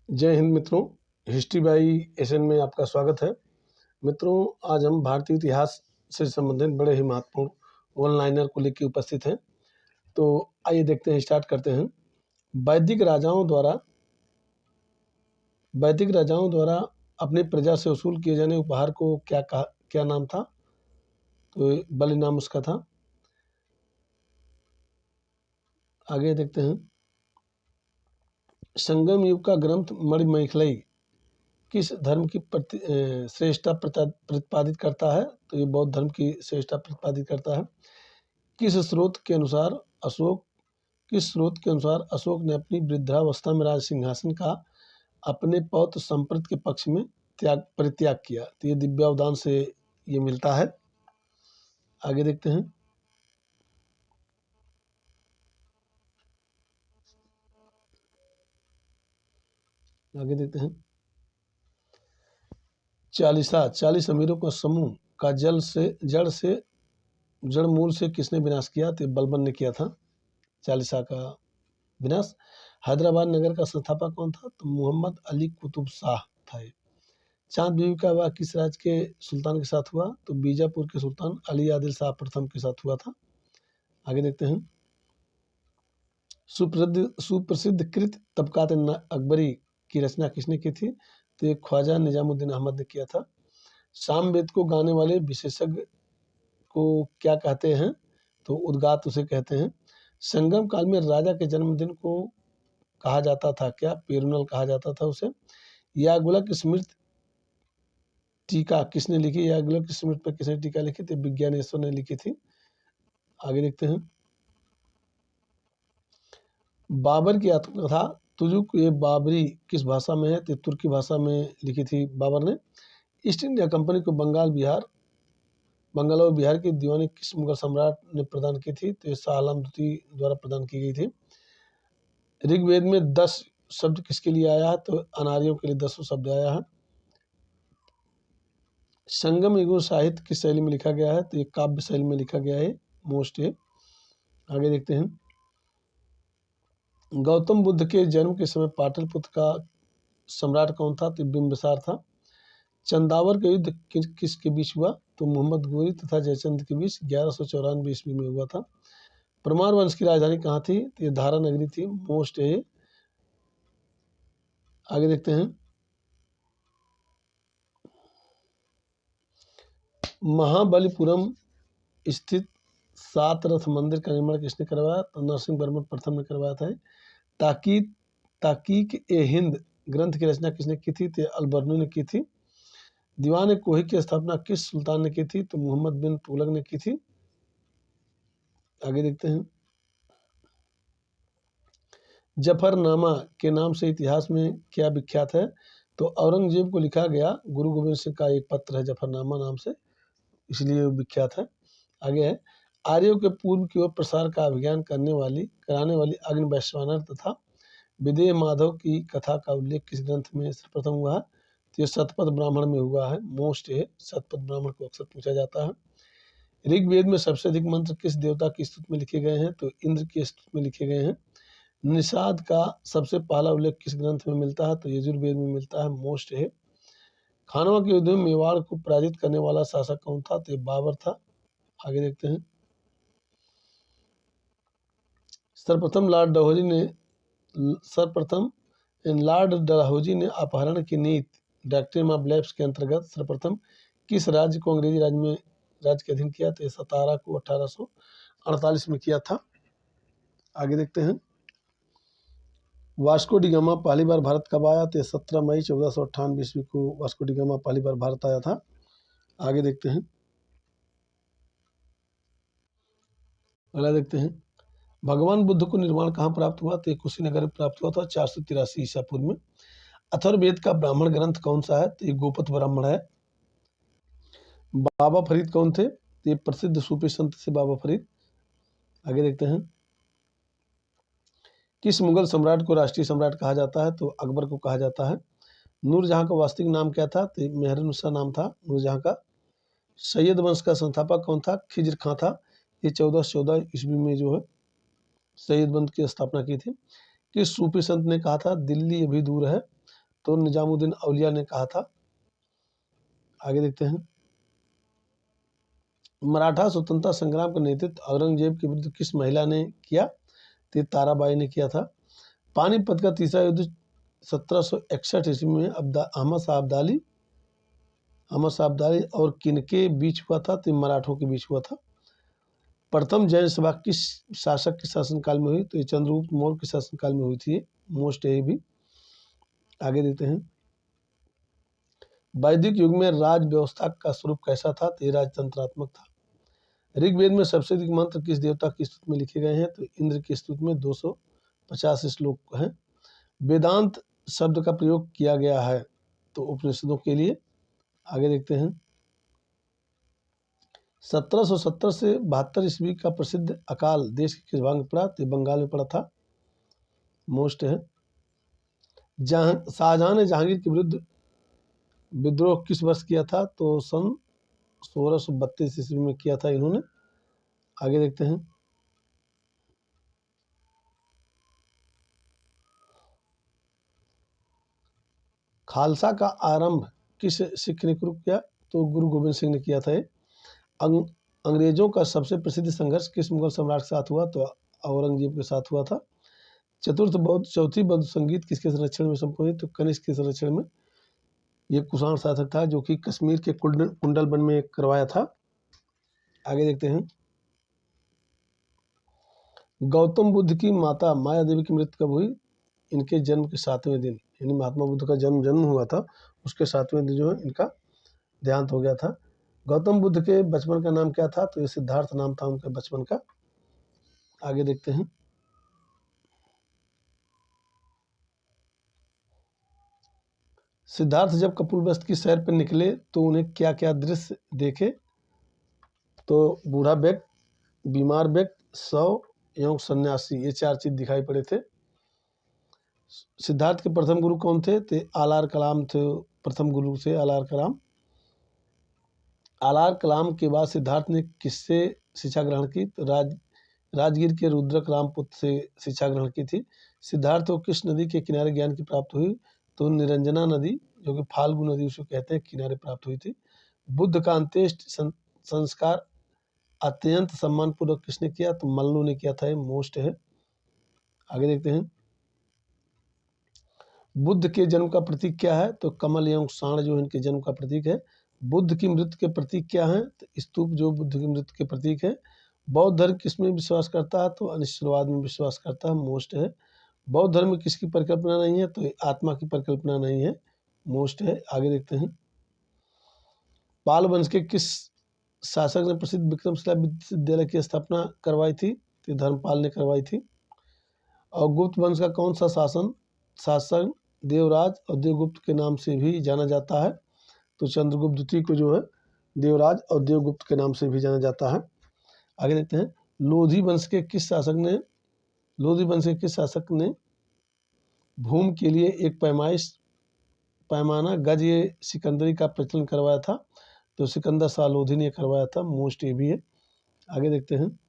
जय हिंद मित्रों। History by SN में आपका स्वागत है। मित्रों, आज हम भारतीय इतिहास से संबंधित बड़े ही महत्वपूर्ण वन लाइनर को लेकर उपस्थित हैं। तो आइए देखते हैं, स्टार्ट करते हैं। वैदिक राजाओं द्वारा अपनी प्रजा से वसूल किए जाने उपहार को क्या नाम था? तो बलि नाम उसका था। आगे देखते हैं। संगम युग का ग्रंथ मणिमेखलाई किस धर्म की श्रेष्ठता प्रतिपादित करता है? तो ये बौद्ध धर्म की श्रेष्ठता प्रतिपादित करता है। किस स्रोत के अनुसार अशोक ने अपनी वृद्धावस्था में राज सिंहासन का अपने पौत्र संप्रत के पक्ष में परित्याग किया? तो ये दिव्यावदान से ये मिलता है। आगे देखते हैं। चालीस अमीरों का समूह का जड़ मूल से किसने विनाश किया? तो बलबन ने किया था चालीसा का विनाश। हैदराबाद नगर का संस्थापक कौन था? तो मोहम्मद अली कुतुब शाह था। चांद बीबी का विवाह किस राज्य के सुल्तान के साथ हुआ? तो बीजापुर के सुल्तान अली आदिल शाह प्रथम के साथ हुआ था। आगे देखते हैं। सुप्रसिद्ध कृत तबकात अकबरी की रचना किसने की थी? तो ये ख्वाजा निजामुद्दीन अहमद ने किया था। सामवेद को गाने वाले विशेषज्ञ को क्या कहते हैं? तो उद्गात उसे कहते हैं। संगम काल में राजा के जन्मदिन को कहा जाता था क्या? पेरुनल कहा जाता था उसे। यागुलक स्मृति टीका किसने लिखी? यागुलक स्मृति पर किसने टीका लिखी? तो विज्ञानेश्वर ने लिखी थी। आगे देखते हैं। बाबर की आत्मकथा तुजुक ये बाबरी किस भाषा में है? तो तुर्की भाषा में लिखी थी बाबर ने। ईस्ट इंडिया कंपनी को बंगाल और बिहार की दीवानी किस मुगल सम्राट ने प्रदान की थी? तो शाह आलम द्वितीय द्वारा प्रदान की गई थी। ऋग्वेद में 10 शब्द किसके लिए आया है? तो अनार्यों के लिए 10 शब्द आया है। संगम युग साहित्य किस शैली में लिखा गया है? तो ये काव्य शैली में लिखा गया है मोस्ट है। आगे देखते हैं। गौतम बुद्ध के जन्म के समय पाटलिपुत्र का सम्राट कौन था? तो बिंबिसार था। चंदावर का युद्ध किसके बीच हुआ? तो मोहम्मद गोरी तथा जयचंद के बीच 1194 ईस्वी में हुआ था। परमार वंश की राजधानी कहाँ थी? तो ये धारा नगरी थी मोस्ट है। आगे देखते हैं। महाबलीपुरम स्थित 7 रथ मंदिर का निर्माण किसने करवाया? तो नरसिंह वर्मन प्रथम ने करवाया था। ताकीक ए हिंद ग्रंथ की रचना किसने की थी? तो अलबर्नी ने की थी। दीवान कोही की स्थापना किस सुल्तान ने की थी? तो मोहम्मद बिन तुगलक ने की थी। आगे देखते हैं। जफरनामा के नाम से इतिहास में क्या विख्यात है? तो औरंगजेब को लिखा गया गुरु गोविंद सिंह का एक पत्र है जफरनामा नाम से, इसलिए विख्यात है। आगे है। आर्यों के पूर्व की ओर प्रसार का अभियान कराने वाली अग्नि वैश्वानर तथा विदेह माधव की कथा का उल्लेख किस ग्रंथ में सर्वप्रथम हुआ है? तो ये शतपथ ब्राह्मण में हुआ है मोस्ट है। शतपथ ब्राह्मण को अक्सर पूछा जाता है। ऋग्वेद में सबसे अधिक मंत्र किस देवता की स्तुति में लिखे गए हैं? तो इंद्र की स्तुति में लिखे गए हैं। निषाद का सबसे पहला उल्लेख किस ग्रंथ में मिलता है? तो यजुर्वेद में मिलता है मोस्ट है। खानवा के युद्ध में मेवाड़ को पराजित करने वाला शासक कौन था? तो बाबर था। आगे देखते हैं। सर्वप्रथम लॉर्ड डलहौजी ने अपहरण की नीति डॉक्ट्रिन ऑफ लैप्स के अंतर्गत सर्वप्रथम किस राज्य को अंग्रेजी राज्य के अधीन किया? तो सतारा को 1848 में किया था। आगे देखते हैं। वास्को डी गामा पहली बार भारत कब आया? तो 17 मई 1498 ईस्वी को वास्को डी गामा पहली बार भारत आया था। आगे देखते हैं। अगला देखते हैं। भगवान बुद्ध को निर्माण कहाँ प्राप्त हुआ? तो कुशीनगर में प्राप्त हुआ था 483 ईसा पूर्व में। अथर्ववेद का ब्राह्मण ग्रंथ कौन सा है? तो ये गोपथ ब्राह्मण है। बाबा फरीद कौन थे? तो ये प्रसिद्ध सूफी संत से बाबा फरीद। आगे देखते हैं। किस मुगल सम्राट को राष्ट्रीय सम्राट कहा जाता है? तो अकबर को कहा जाता है। नूरजहां का वास्तविक नाम क्या था? तो मेहरुन्निसा नाम था नूरजहां का। सैयद वंश का संस्थापक कौन था? खिज्र खां था। ये 1414 ईस्वी में जो है सैयद वंश की स्थापना की थी। किस सूफी संत ने कहा था दिल्ली अभी दूर है तो निजामुद्दीन औलिया ने कहा था। आगे देखते हैं, मराठा स्वतंत्रता संग्राम का नेतृत्व औरंगजेब के विरुद्ध किस महिला ने किया? तो ताराबाई ने किया था। पानीपत का तीसरा युद्ध 1761 ईस्वी में अहमद साहब अब्दाली और किनके बीच हुआ था? तो मराठों के बीच हुआ था। प्रथम जैन सभा किस शासक के शासनकाल में हुई? तो ये चंद्रगुप्त मौर्य के शासनकाल में हुई थी। मोस्ट है भी। आगे देखते हैं, वैदिक युग में राज व्यवस्था का स्वरूप कैसा था? तो ये राजतंत्रात्मक था। ऋग्वेद में सबसे अधिक मंत्र किस देवता की स्तुति में लिखे गए हैं? तो इंद्र की स्तुति में 250 श्लोक हैं। वेदांत शब्द का प्रयोग किया गया है तो उपनिषदों के लिए। आगे देखते हैं, 1770 से 72 ईस्वी का प्रसिद्ध अकाल देश के किस भाग में पड़ा? तो बंगाल में पड़ा था। मोस्ट है, शाहजहां ने जहांगीर के विरुद्ध विद्रोह किस वर्ष किया था? तो सन 1632 ईस्वी में किया था इन्होंने। आगे देखते हैं, खालसा का आरंभ किस सिख ने किया? तो गुरु गोविंद सिंह ने किया था। अंग्रेजों का सबसे प्रसिद्ध संघर्ष किस मुगल सम्राट के साथ हुआ? तो औरंगजेब के साथ हुआ था। चौथी बौद्ध संगीत किसके संरक्षण में संपन्न हुई? तो कनिष्क के संरक्षण में। ये कुषाण शासक था जो कि कश्मीर के कुंडल वन में करवाया था। आगे देखते हैं, गौतम बुद्ध की माता माया देवी की मृत्यु कब हुई? इनके जन्म के 7वें दिन, यानी महात्मा बुद्ध का जन्म हुआ था उसके 7वें दिन जो है इनका देहांत हो गया था। गौतम बुद्ध के बचपन का नाम क्या था? तो ये सिद्धार्थ नाम था उनके बचपन का। आगे देखते हैं, सिद्धार्थ जब कपिलवस्तु की सैर पर निकले तो उन्हें क्या क्या दृश्य देखे? तो बूढ़ा व्यक्ति, बीमार व्यक्ति, शव एवं सन्यासी, ये 4 चीज दिखाई पड़े थे। सिद्धार्थ के प्रथम गुरु कौन थे? तो आलार कलाम थे, प्रथम गुरु थे आलार कलाम। आलार कलाम के बाद सिद्धार्थ ने किससे शिक्षा ग्रहण की? तो राजगीर के रुद्रक रामपुत्र से शिक्षा ग्रहण की थी। सिद्धार्थ को किस नदी के किनारे ज्ञान की प्राप्त हुई? तो निरंजना नदी, जो कि फाल्गु नदी उसको कहते हैं, किनारे प्राप्त हुई थी। बुद्ध का अंत्येष्टि संस्कार अत्यंत सम्मानपूर्वक किसने किया? तो मल्लू ने किया था। ये मोस्ट है। आगे देखते हैं, बुद्ध के जन्म का प्रतीक क्या है? तो कमल एवं साण जो इनके जन्म का प्रतीक है। बुद्ध की मृत्यु के प्रतीक क्या है? तो स्तूप जो बुद्ध की मृत्यु के प्रतीक है। बौद्ध धर्म किसमें विश्वास करता है? तो अनिश्वरवाद में विश्वास करता है। मोस्ट है। बौद्ध धर्म में किसकी परिकल्पना नहीं है? तो आत्मा की परिकल्पना नहीं है। मोस्ट है। आगे देखते हैं, पाल वंश के किस शासक ने प्रसिद्ध विक्रमशिला विश्वविद्यालय की स्थापना करवाई थी? तो धर्मपाल ने करवाई थी। और गुप्त वंश का कौन सा शासक देवराज और देवगुप्त के नाम से भी जाना जाता है? तो चंद्रगुप्त द्वितीय को जो है देवराज और देवगुप्त के नाम से भी जाना जाता है। आगे देखते हैं, लोधी वंश के किस शासक ने भूमि के लिए एक पैमाना गज ये सिकंदरी का प्रचलन करवाया था? तो सिकंदर शाह लोधी ने करवाया था। मोस्ट ये भी है। आगे देखते हैं,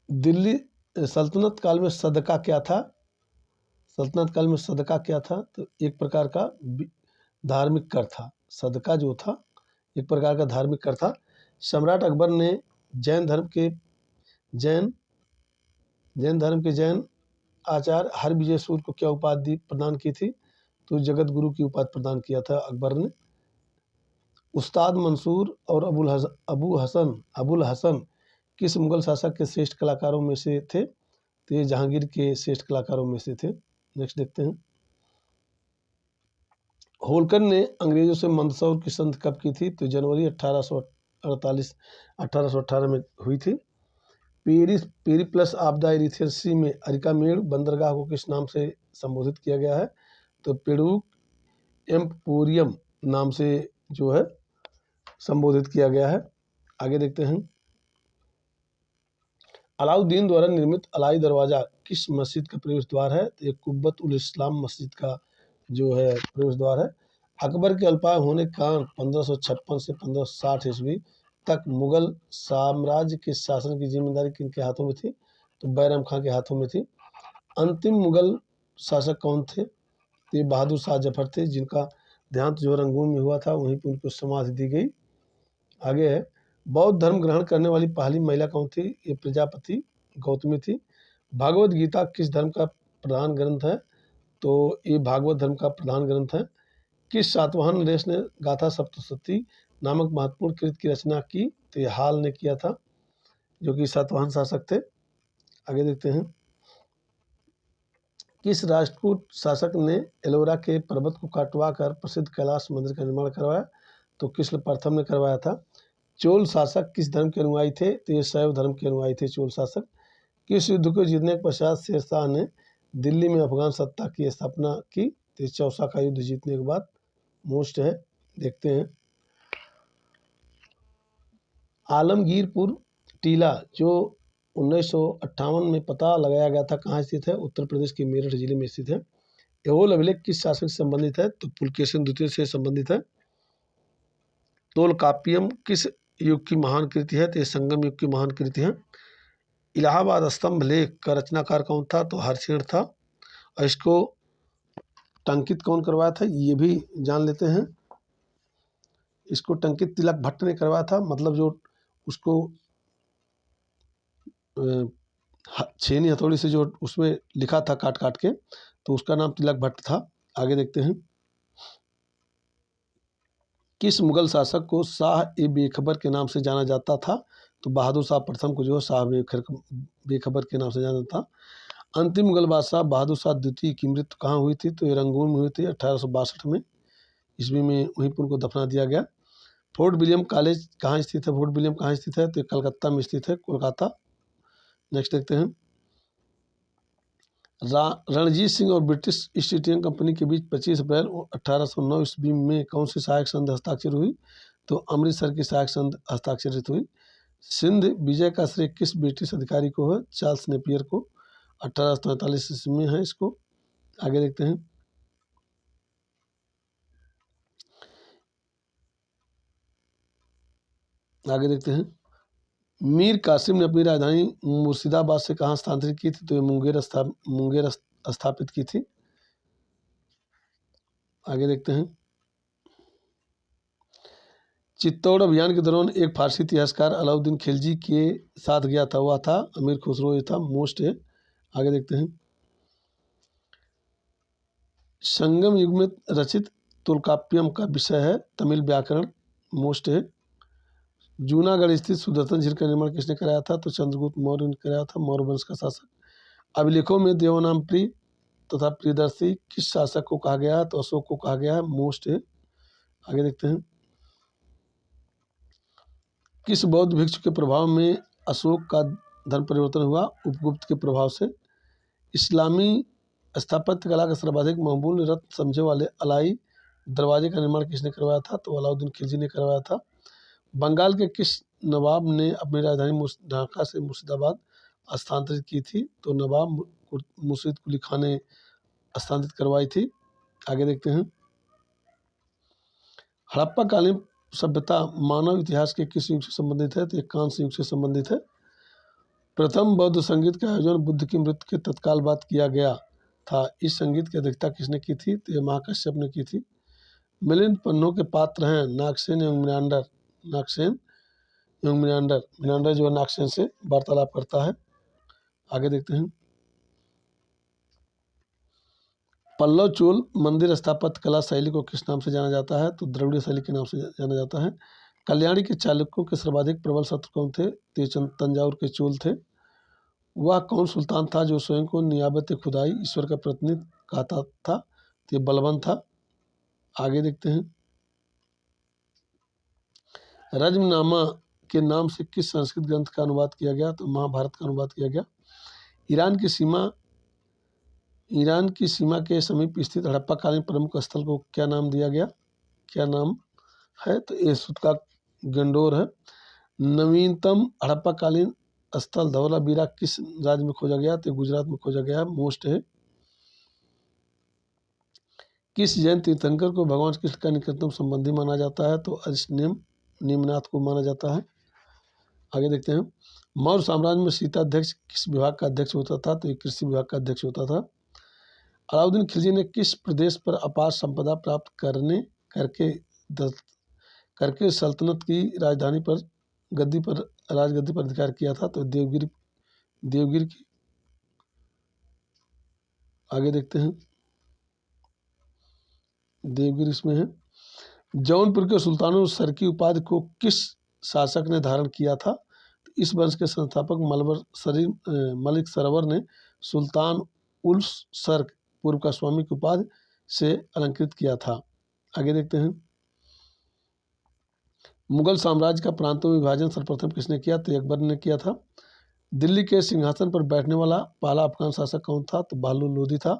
दिल्ली सल्तनत काल में सदका क्या था? सल्तनत काल में सदका क्या था? तो एक प्रकार का धार्मिक कर था। सदका जो था एक प्रकार का धार्मिक कर था। सम्राट अकबर ने जैन धर्म के जैन आचार्य हरविजय सूर्य को क्या उपाधि प्रदान की थी? तो जगत गुरु की उपाधि प्रदान किया था अकबर ने। उस्ताद मंसूर और अबुल हसन किस मुगल शासक के श्रेष्ठ कलाकारों में से थे? तो ये जहांगीर के श्रेष्ठ कलाकारों में से थे। नेक्स्ट देखते हैं, होलकर ने अंग्रेजों से मंदसौर की संधि कब की थी? तो जनवरी 1818 में हुई थी। पेरिप्लस ऑफ द इरीथ्रेसी में अरिकामेड़ बंदरगाह को किस नाम से संबोधित किया गया है? तो पेडुक एम्पोरियम नाम से जो है संबोधित किया गया है। आगे देखते हैं, अलाउद्दीन द्वारा निर्मित अलाई दरवाजा किस मस्जिद का प्रवेश द्वार है? तो एक कुब्बत उल इस्लाम मस्जिद का जो है प्रवेश द्वार है। अकबर के अल्पाय होने के कारण 1556 से 1560 ईस्वी तक मुगल साम्राज्य के शासन की जिम्मेदारी किनके हाथों में थी? तो बैरम खां के हाथों में थी। अंतिम मुगल शासक कौन थे? तो ये बहादुर शाह जफर थे, जिनका देहांत जो रंगून में हुआ था, वहीं पर उनको समाधि दी गई। आगे है, बौद्ध धर्म ग्रहण करने वाली पहली महिला कौन थी? ये प्रजापति गौतमी थी। भागवत गीता किस धर्म का प्रधान ग्रंथ है? तो ये भागवत धर्म का प्रधान ग्रंथ है। किस सातवाहन नरेश ने गाथा सप्तशती नामक महत्वपूर्ण कृत की रचना की? तो ये हाल ने किया था, जो कि सातवाहन शासक थे। आगे देखते हैं, किस राष्ट्रकूट शासक ने एलोरा के पर्वत को काटवा कर प्रसिद्ध कैलाश मंदिर का निर्माण करवाया? तो कृष्ण प्रथम ने करवाया था। चोल शासक किस धर्म के अनुयायी थे? तो ये शैव धर्म के अनुयायी थे चोल शासक। किस युद्ध को जीतने के पश्चात शेरशाह ने दिल्ली में अफगान सत्ता की स्थापना की? तो ये चौसा का युद्ध जीतने के बाद। मोस्ट है, देखते हैं। आलमगीरपुर टीला जो 1958 में पता लगाया गया था, कहाँ स्थित है? उत्तर प्रदेश के मेरठ जिले में स्थित है। एहोल अभिलेख किस शासक से संबंधित है? तो पुलकेशिन द्वितीय से संबंधित है। तोलकाप्पियम किस युग की महान कृति है? तो ये संगम युग की महान कृति है। इलाहाबाद स्तंभ लेख का रचनाकार कौन था? तो हर्षिण था। और इसको टंकित कौन करवाया था, ये भी जान लेते हैं। इसको टंकित तिलक भट्ट ने करवाया था, मतलब जो उसको छेनी हथौड़ी से जो उसमें लिखा था काट काट के, तो उसका नाम तिलक भट्ट था। आगे देखते हैं, किस मुगल शासक को शाह ए बेखबर के नाम से जाना जाता था? तो बहादुर शाह प्रथम को जो शाह बेखबर के नाम से जाना था। अंतिम मुगल बादशाह बहादुर शाह द्वितीय की मृत्यु कहाँ हुई थी? तो ये रंगून में हुई थी 1862 में ईस्वी में, वहीं पर उनको दफना दिया गया। फोर्ट विलियम कॉलेज कहाँ स्थित है? फोर्ट विलियम कहाँ स्थित है? तो ये कलकत्ता में स्थित है, कोलकाता। नेक्स्ट देखते हैं, रणजीत सिंह और ब्रिटिश ईस्ट इंडियन कंपनी के बीच 25 अप्रैल 1809 ईस्वी में कौन सी सहायक संधि हस्ताक्षर हुई? तो अमृतसर की सहायक संधि हस्ताक्षरित हुई। सिंध विजय का श्रेय किस ब्रिटिश अधिकारी को है? चार्ल्स नेपियर को। 1843 ईस्वी में है इसको। आगे देखते हैं, आगे देखते हैं, मीर कासिम ने अपनी राजधानी मुर्शिदाबाद से कहाँ स्थानांतरित की थी? तो ये मुंगेर स्थापित की थी। आगे देखते हैं, चित्तौड़ अभियान के दौरान एक फारसी इतिहासकार अलाउद्दीन खिलजी के साथ गया था, वह था अमीर खुसरो, ये था। मोस्ट है। आगे देखते हैं, संगम युग में रचित तोलकाप्पियम का विषय है तमिल व्याकरण। मोस्ट है। जूनागढ़ स्थित सुदर्शन झील का निर्माण किसने कराया था? तो चंद्रगुप्त मौर्य ने कराया था, मौर्य वंश का शासक। अभिलेखों में देवनामप्री तथा प्रियदर्शी किस शासक को कहा गया है? तो अशोक को कहा गया है। मोस्ट है। आगे देखते हैं, किस बौद्ध भिक्षु के प्रभाव में अशोक का धर्म परिवर्तन हुआ? उपगुप्त के प्रभाव से। इस्लामी स्थापत्य कला का सर्वाधिक मकबूल रत्न समझे वाले अलाई दरवाजे का निर्माण किसने करवाया था? तो अलाउद्दीन खिलजी ने करवाया था। बंगाल के किस नवाब ने अपनी राजधानी ढाका से मुर्शिदाबाद स्थानांतरित की थी? तो नवाब मुर्शीद कुली खान ने स्थानांतरित करवाई थी। आगे देखते हैं, हड़प्पा कालीन सभ्यता मानव इतिहास के किस युग से संबंधित है? तो एक कांस्य युग से संबंधित है। प्रथम बौद्ध संगीत का आयोजन बुद्ध की मृत्यु के तत्काल बाद किया गया था। इस संगीत की अध्यक्षता किसने की थी? तो ये महाकश्यप ने की थी। मिलिंद पन्नों के पात्र हैं नागसेन एवं मिनांडर। नागसेन एवं मिनांडर, मिनांडर जो है नागसेन से वार्तालाप करता है। आगे देखते हैं, पल्लव चोल मंदिर स्थापत्य कला शैली को किस नाम से जाना जाता है? तो द्रविड़ शैली के नाम से जाना जाता है। कल्याणी के चालुक्यों के सर्वाधिक प्रबल शत्रु कौन थे? तो तंजावुर के चोल थे। वह कौन सुल्तान था जो स्वयं को नियाबत खुदाई ईश्वर का प्रतिनिधि कहता था? तो ये बलबन था। आगे देखते हैं, रज्मनामा के नाम से किस संस्कृत ग्रंथ का अनुवाद किया गया? तो महाभारत का अनुवाद किया गया। ईरान की सीमा के समीप स्थित हड़प्पा कालीन प्रमुख स्थल को क्या नाम दिया गया? क्या नाम है? तो ये सुतका गंडोर है। नवीनतम हड़प्पा कालीन स्थल धौलावीरा किस राज्य में खोजा गया? तो गुजरात में खोजा गया। मोस्ट है। किस जैन तीर्थंकर को भगवान कृष्ण का निकटतम संबंधी माना जाता है? तो अरिष्टनेम नीमनाथ को माना जाता है। आगे देखते हैं, मौर्य साम्राज्य में सीताध्यक्ष किस विभाग का अध्यक्ष होता था? तो ये कृषि विभाग का अध्यक्ष होता था। अलाउद्दीन खिलजी ने किस प्रदेश पर अपार संपदा प्राप्त करके सल्तनत की राजधानी पर राजगद्दी पर अधिकार किया था? तो देवगिरी की। आगे देखते हैं, देवगिरी इसमें है। जौनपुर के सुल्तानुल सर की उपाधि को किस शासक ने धारण किया था? तो इस वंश के संस्थापक मलिक सरवर ने सुल्तान उल सर पूर्व का स्वामी की उपाधि से अलंकृत किया था। आगे देखते हैं, मुगल साम्राज्य का प्रांतों में विभाजन सर्वप्रथम किसने किया? तो अकबर ने किया था। दिल्ली के सिंहासन पर बैठने वाला पहला अफगान शासक कौन था? तो बहादुर लोधी था।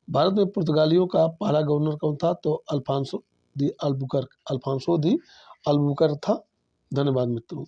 भारत में पुर्तगालियों का पहला गवर्नर कौन था? तो अल्फांसो दी अल्बुकर्क था। धन्यवाद मित्रों।